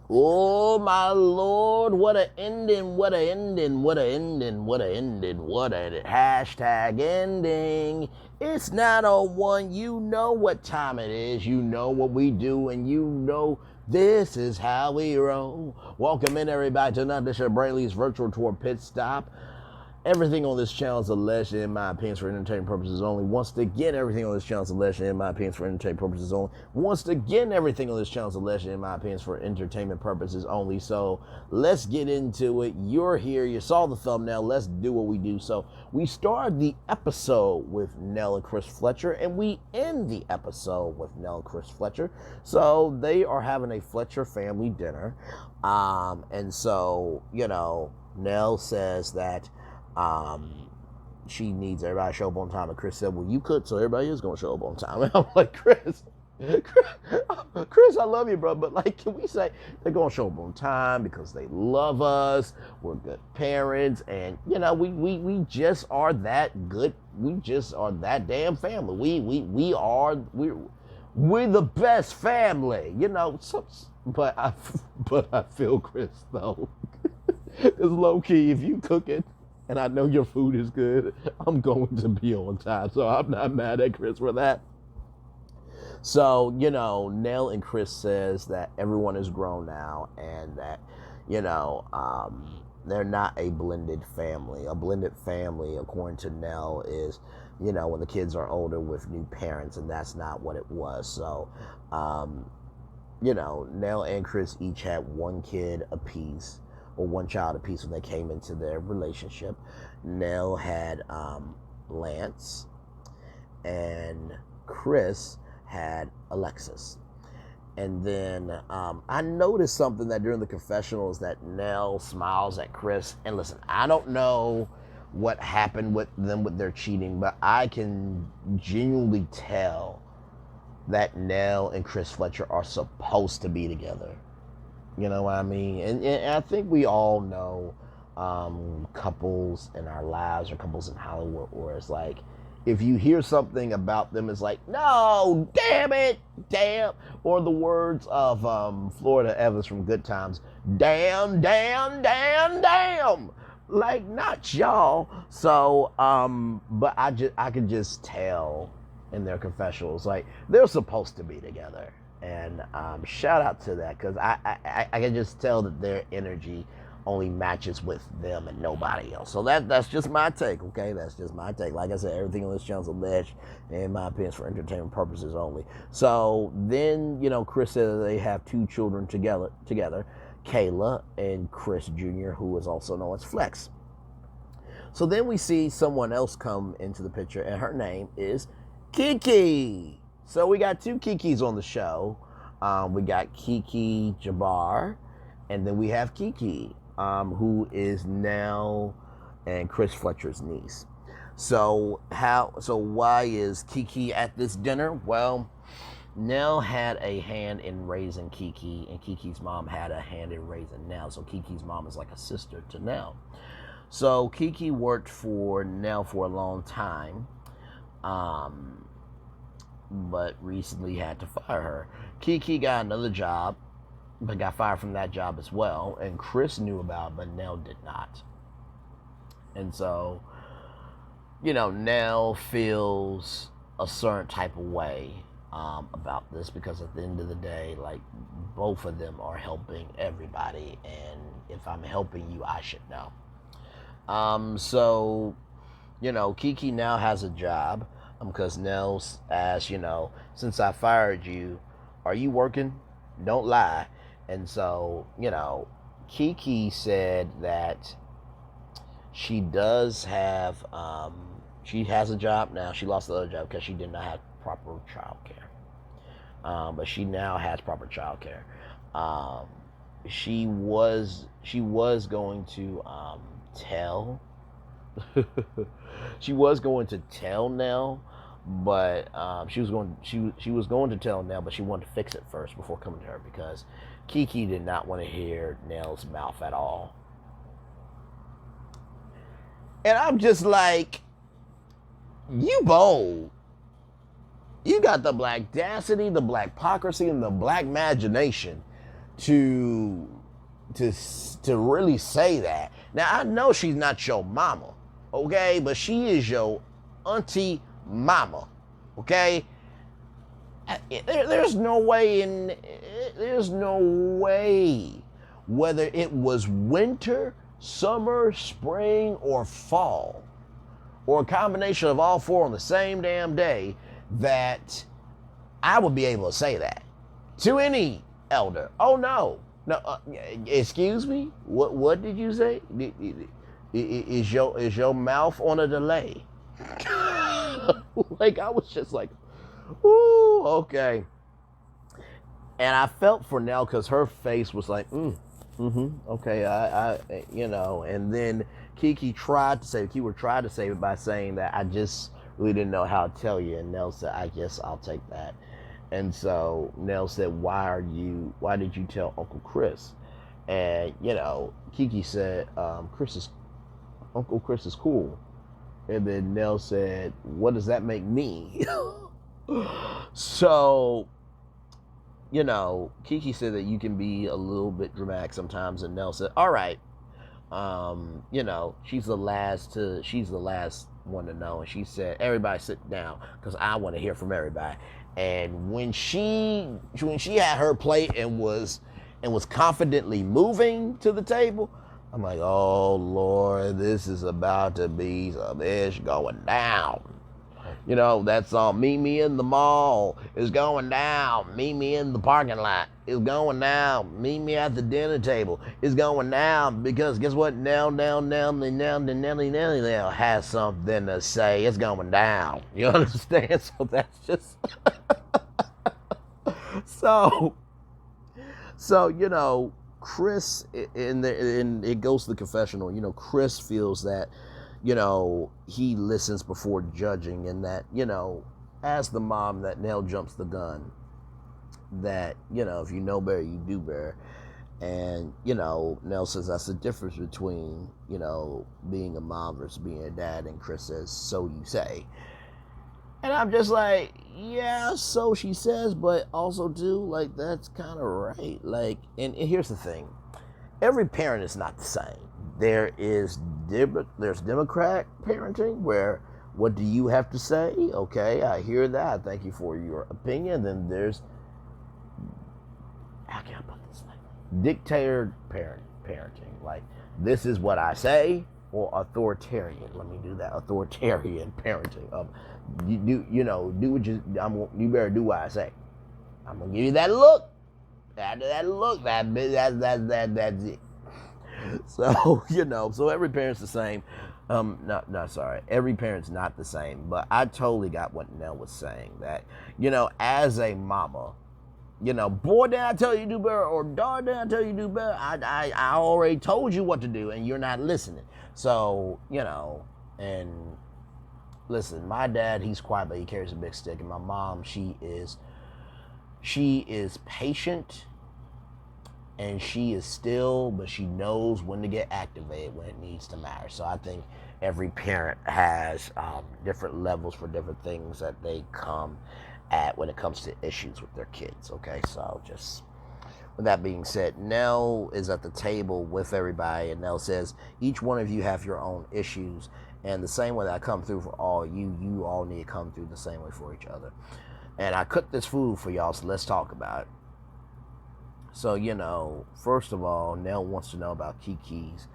Oh my Lord, what a ending, what a ending, what a ending, what a ending, what a hashtag ending. It's 9:01. You know what time it is. You know what we do, and you know this is how we roll. Welcome in everybody to another edition of Brainley's virtual tour pit stop. Everything on this channel is alleged, in my opinion, for entertainment purposes only. Once again, everything on this channel is alleged, in my opinion, for entertainment purposes only. Once again, everything on this channel is alleged, in my opinion, for entertainment purposes only. So let's get into it. You're here. You saw the thumbnail. Let's do what we do. So we start the episode with Nell and Chris Fletcher, and we end the episode with Nell and Chris Fletcher. So they are having a Fletcher family dinner. And so, Nell says that she needs everybody to show up on time. And Chris said, well, you could, so everybody is going to show up on time. And I'm like, Chris, I love you, bro. But like, can we say they're going to show up on time because they love us? We're good parents. And, we just are that good. We just are that damn family. We're the best family, but I feel Chris though. Because low key, if you cook it, and I know your food is good, I'm going to be on time. So I'm not mad at Chris for that. So, Nell and Chris says that everyone is grown now and that, they're not a blended family. A blended family, according to Nell, is, when the kids are older with new parents, and that's not what it was. So, Nell and Chris each had one kid apiece, or one child apiece when they came into their relationship. Nell had Lance, and Chris had Alexis. And then I noticed something that during the confessionals that Nell smiles at Chris. And listen, I don't know what happened with them with their cheating, but I can genuinely tell that Nell and Chris Fletcher are supposed to be together. You know what I mean? And I think we all know couples in our lives or couples in Hollywood where it's like, if you hear something about them, it's like, no, damn it, damn. Or the words of Florida Evans from Good Times, damn, damn, damn, damn. Like, not y'all. So, but I could just tell in their confessionals, like, they're supposed to be together. And shout out to that, because I can just tell that their energy only matches with them and nobody else. So that's just my take, okay? That's just my take. Like I said, everything on this channel is alleged, in my opinion, for entertainment purposes only. So then, Chris said that they have two children together, Kayla and Chris Jr., who is also known as Flex. So then we see someone else come into the picture, and her name is Kiki. So we got two Kikis on the show. We got Kiki Jabbar, and then we have Kiki, who is Nell and Chris Fletcher's niece. So why is Kiki at this dinner? Well, Nell had a hand in raising Kiki, and Kiki's mom had a hand in raising Nell. So Kiki's mom is like a sister to Nell. So Kiki worked for Nell for a long time. But recently had to fire her. Kiki got another job, but got fired from that job as well. And Chris knew about it, but Nell did not. And so, Nell feels a certain type of way about this, because at the end of the day, like, both of them are helping everybody. And if I'm helping you, I should know. So, Kiki now has a job. Because Nell asked, since I fired you, are you working? Don't lie. And so, Kiki said that she does have, she has a job now. She lost the other job because she did not have proper child care. But she now has proper child care. She was going to tell she was going to tell Nell, but she was going to tell Nell, but she wanted to fix it first before coming to her, because Kiki did not want to hear Nell's mouth at all. And I'm just like, you bold. You got the black audacity, the black hypocrisy, and the black imagination to to really say that. Now I know she's not your mama, okay, but she is your auntie mama, okay. There's no way there's no way, whether it was winter, summer, spring, or fall, or a combination of all four on the same damn day, that I would be able to say that to any elder. Oh no, no, excuse me. What did you say? Is your mouth on a delay? Like I was just like, ooh, okay. And I felt for Nell because her face was like, okay, And then Kiki tried to save it by saying that I just really didn't know how to tell you. And Nell said, I guess I'll take that. And so Nell said, why did you tell Uncle Chris? And, Kiki said, Uncle Chris is cool. And then Nell said, what does that make me? So, Kiki said that you can be a little bit dramatic sometimes, and Nell said, all right. She's the last one to know. And she said, everybody sit down, because I want to hear from everybody. And when she had her plate and was confidently moving to the table, I'm like, oh Lord, this is about to be some ish going down. That song, Meet Me in the Mall, is going down. Meet Me in the Parking Lot is going down. Meet Me at the dinner table is going down. Because guess what? Now has something to say. It's going down. You understand? So that's just so Chris, and it goes to the confessional. Chris feels that he listens before judging, and that, as the mom, that Nell jumps the gun, that, if you know better, you do better. And, Nell says that's the difference between, being a mom versus being a dad. And Chris says, so you say. And I'm just like, yeah, so she says, but also too, like, that's kind of right. Like, and here's the thing. Every parent is not the same. There's Democrat parenting, where what do you have to say? Okay, I hear that. Thank you for your opinion. Then there's, how can I put this, like, dictator parenting. Like, this is what I say, or authoritarian. Let me do that. Authoritarian parenting. You better do what I say. I'm gonna give you that look. After that look, that's it. So, so every parent's the same. Sorry. Every parent's not the same. But I totally got what Nell was saying. That, as a mama, boy, did I tell you to do better, or daughter, did I tell you to do better? I already told you what to do, and you're not listening. So, and listen, my dad, he's quiet, but he carries a big stick. And my mom, she is patient, and she is still, but she knows when to get activated when it needs to matter. So I think every parent has different levels for different things that they come at when it comes to issues with their kids. Okay, so just with that being said, Nell is at the table with everybody, and Nell says, each one of you have your own issues, and the same way that I come through for all you all need to come through the same way for each other. And I cooked this food for y'all, so let's talk about it. So, first of all, Nell wants to know about Kiki's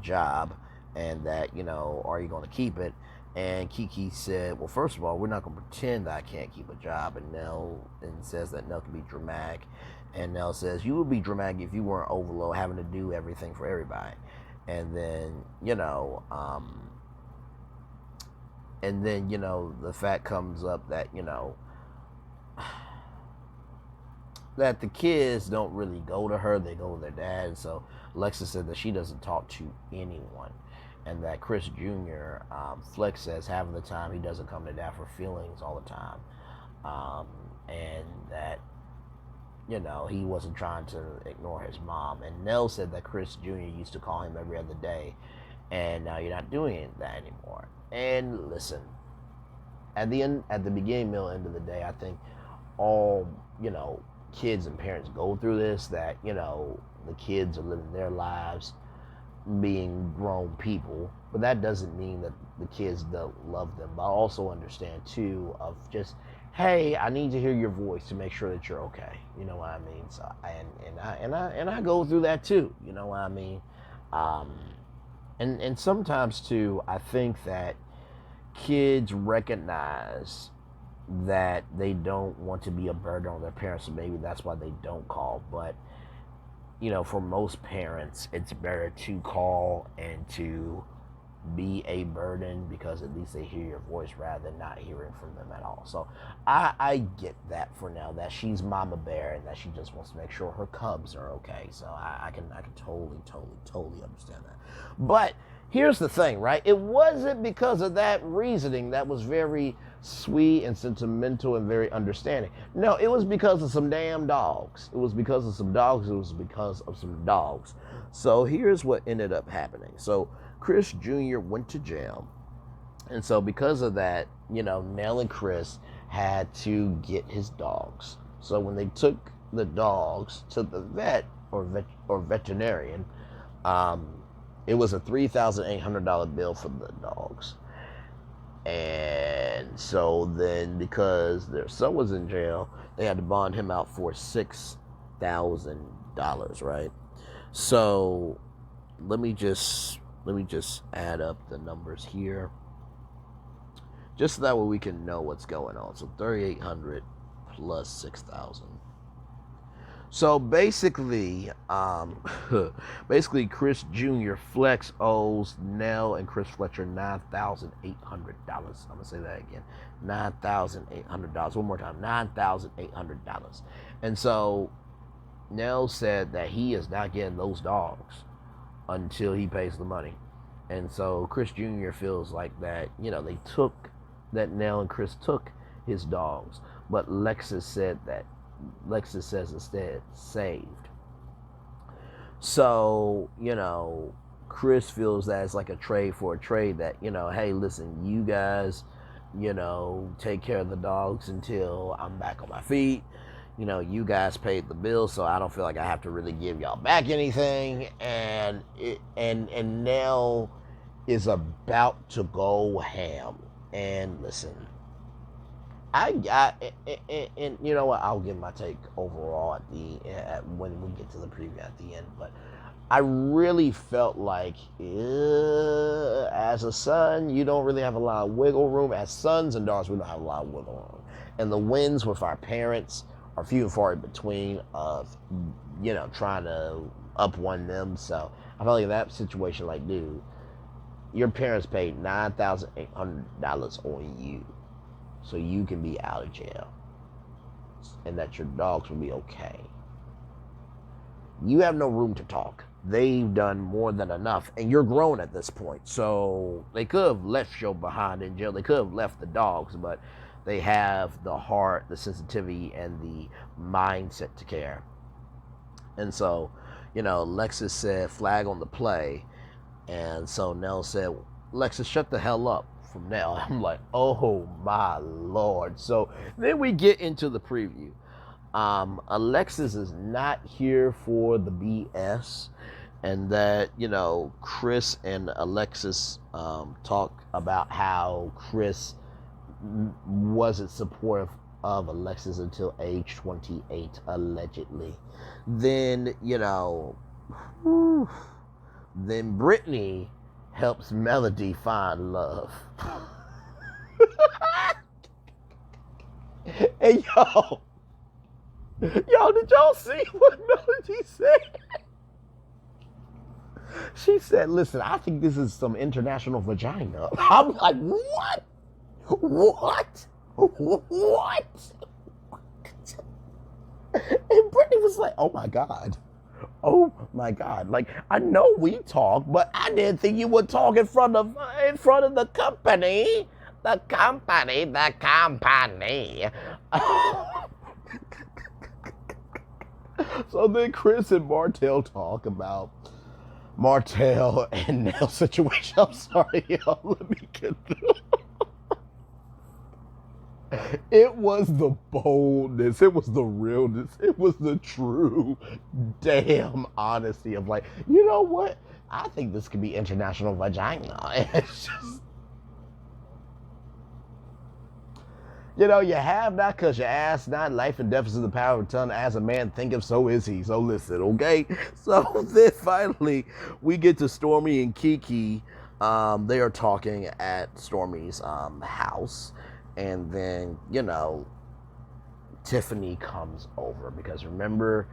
job, and that, are you going to keep it? And Kiki said, well, first of all, we're not going to pretend that I can't keep a job. And Nell says that Nell can be dramatic. And Nell says, you would be dramatic if you weren't overload, having to do everything for everybody. And then, the fact comes up that, that the kids don't really go to her, they go to their dad. And so Alexa said that she doesn't talk to anyone, and that Chris Jr., Flex says half of the time he doesn't come to dad for feelings all the time, and that, he wasn't trying to ignore his mom. And Nell said that Chris Jr. used to call him every other day, and now you're not doing that anymore. And listen, at the beginning, middle, end of the day, I think all, kids and parents go through this, that, you know, the kids are living their lives being grown people, but that doesn't mean that the kids don't love them. But I also understand too of just, hey, I need to hear your voice to make sure that you're okay. You know what I mean? So I go through that too. You know what I mean? Um, and sometimes too, I think that kids recognize that they don't want to be a burden on their parents, so maybe that's why they don't call. But you know, for most parents, it's better to call and to be a burden, because at least they hear your voice rather than not hearing from them at all. So I get that for now, that she's mama bear and that she just wants to make sure her cubs are okay. So I can totally understand that. But here's the thing, right? It wasn't because of that reasoning that was very sweet and sentimental and very understanding. No, it was because of some damn dogs. It was because of some dogs. It was because of some dogs. So here's what ended up happening. So Chris Jr. went to jail. And so because of that, you know, Nell and Chris had to get his dogs. So when they took the dogs to the vet or veterinarian, it was a $3,800 bill for the dogs. And so then, because their son was in jail, they had to bond him out for $6,000, right? So let me just add up the numbers here, just so that way we can know what's going on. So 3,800 plus 6,000. So basically, Chris Jr. Flex owes Nell and Chris Fletcher $9,800. I'm gonna say that again, $9,800. One more time, $9,800. And so Nell said that he is not getting those dogs until he pays the money. And so Chris Jr. feels like that, you know, that Nell and Chris took his dogs, but Lexus says instead saved. So, you know, Chris feels that it's like a trade for a trade, that, you know, hey, listen, you guys, you know, take care of the dogs until I'm back on my feet. You know, you guys paid the bill, so I don't feel like I have to really give y'all back anything. And Nell is about to go ham. And listen, and you know what? I'll give my take overall when we get to the preview at the end. But I really felt like, as a son, you don't really have a lot of wiggle room. As sons and daughters, we don't have a lot of wiggle room. And the wins with our parents are few and far in between of, you know, trying to up one them. So I felt like in that situation, like, dude, your parents paid $9,800 on you, so you can be out of jail, and that your dogs will be okay. You have no room to talk. They've done more than enough, and you're grown at this point. So they could have left you behind in jail. They could have left the dogs, but they have the heart, the sensitivity, and the mindset to care. And so, you know, Lexus said, flag on the play. And so Nell said, Lexus, shut the hell up, from Nell. I'm like, oh my Lord. So then we get into the preview. Alexis is not here for the BS, and that, you know, Chris and Alexis talk about how Chris wasn't supportive of Alexis until age 28, allegedly. Then, you know, then Brittany helps Melody find love. And y'all, did y'all see what Melody said? She said, listen, I think this is some international vagina. I'm like, what? What? And Brittany was like, oh my God. Oh my God. Like, I know we talk, but I didn't think you would talk in front of the company. The company. So then Chris and Martell talk about Martell and Nell's situation. I'm sorry, y'all. Let me get through. It was the boldness. It was the realness. It was the true damn honesty of like, you know what? I think this could be international vagina. And it's just, you have not because you ask not. Life and death is in the power of the tongue. As a man thinketh, so is he. So listen, okay? So then finally, we get to Stormy and Kiki. They are talking at Stormy's house. And then, Tiffany comes over. Because remember,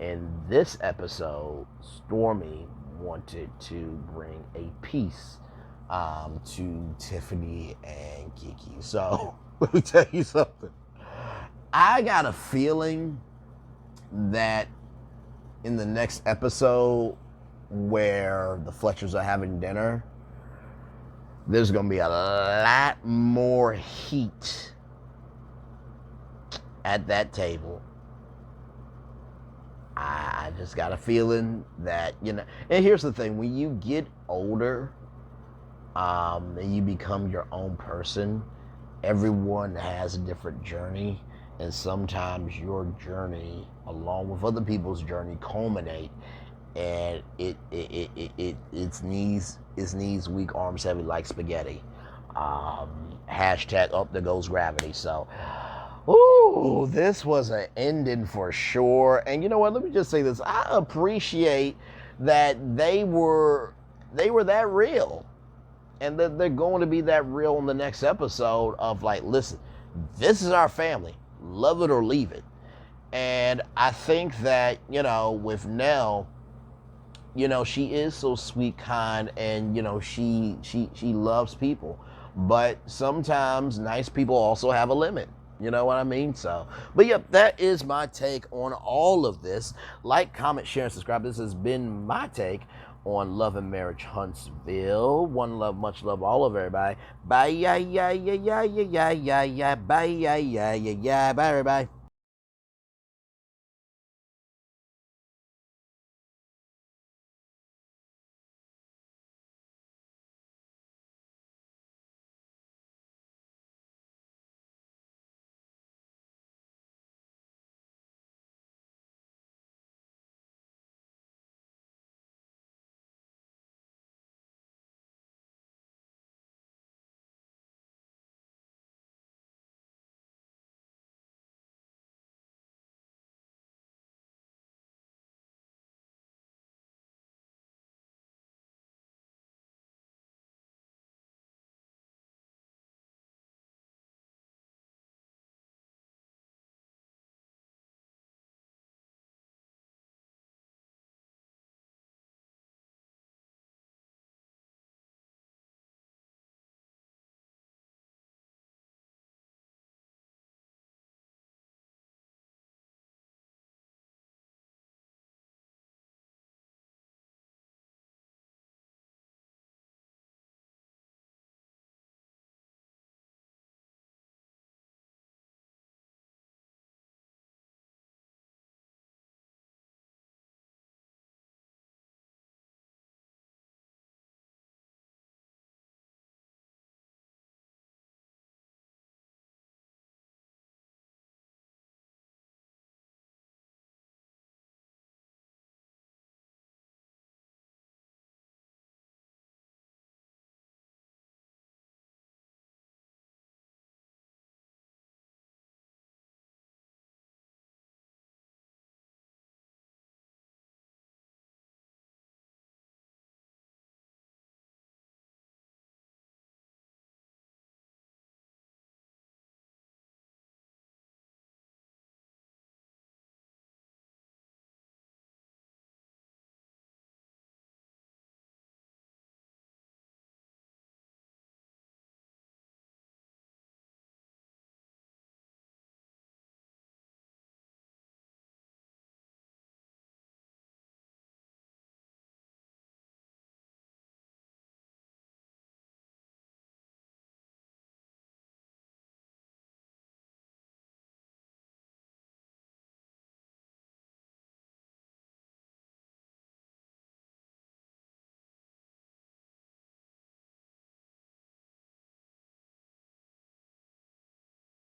in this episode, Stormy wanted to bring a peace to Tiffany and Kiki. So let me tell you something. I got a feeling that in the next episode where the Fletchers are having dinner, there's going to be a lot more heat at that table. I just got a feeling that, and here's the thing, when you get older, and you become your own person, everyone has a different journey, and sometimes your journey, along with other people's journey, culminate, and it's knees weak, arms heavy like spaghetti. Hashtag up there goes gravity. So, ooh, this was an ending for sure. And you know what? Let me just say this: I appreciate that they were that real. And that they're going to be that real in the next episode of like, listen, this is our family. Love it or leave it. And I think that, with Nell, she is so sweet, kind, and, she loves people. But sometimes nice people also have a limit. You know what I mean? So, but yep, that is my take on all of this. Like, comment, share, and subscribe. This has been my take on Love and Marriage Huntsville. One love, much love, all of everybody. Bye, yeah, yeah, yeah, yeah, yeah, yeah, yeah, bye, yeah, yeah, yeah, yeah, bye, everybody.